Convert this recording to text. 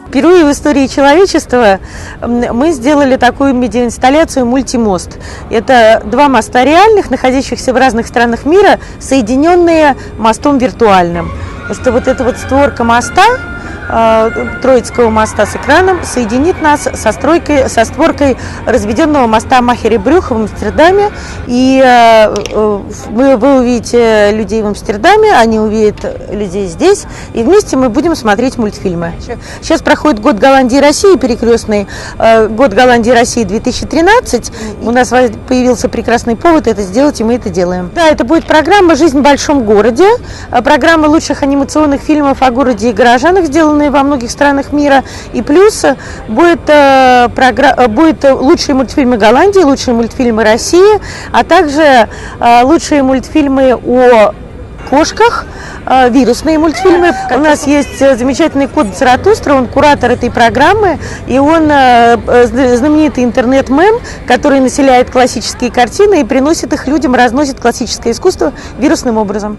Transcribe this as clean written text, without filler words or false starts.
Впервые в истории человечества мы сделали такую медиаинсталляцию «Мультимост». Это два моста реальных, находящихся в разных странах мира, соединенные мостом виртуальным. Потому что вот эта вот створка моста, Троицкого моста с экраном, соединит нас со створкой разведенного моста Махере-Брюха в Амстердаме. И вы увидите людей в Амстердаме, они увидят людей здесь, и вместе мы будем смотреть мультфильмы. Сейчас проходит год Голландии и России, перекрестный год Голландии и России 2013. У нас появился прекрасный повод это сделать, и мы это делаем. Да, это будет программа «Жизнь в большом городе», программа лучших анимационных фильмов о городе и горожанах, сделанные во многих странах мира. И плюс будет лучшие мультфильмы Голландии, лучшие мультфильмы России, а также лучшие мультфильмы о кошках, вирусные мультфильмы. У нас есть замечательный кот Заратустра, он куратор этой программы, и он знаменитый интернет-мем, который населяет классические картины и приносит их людям, разносит классическое искусство вирусным образом.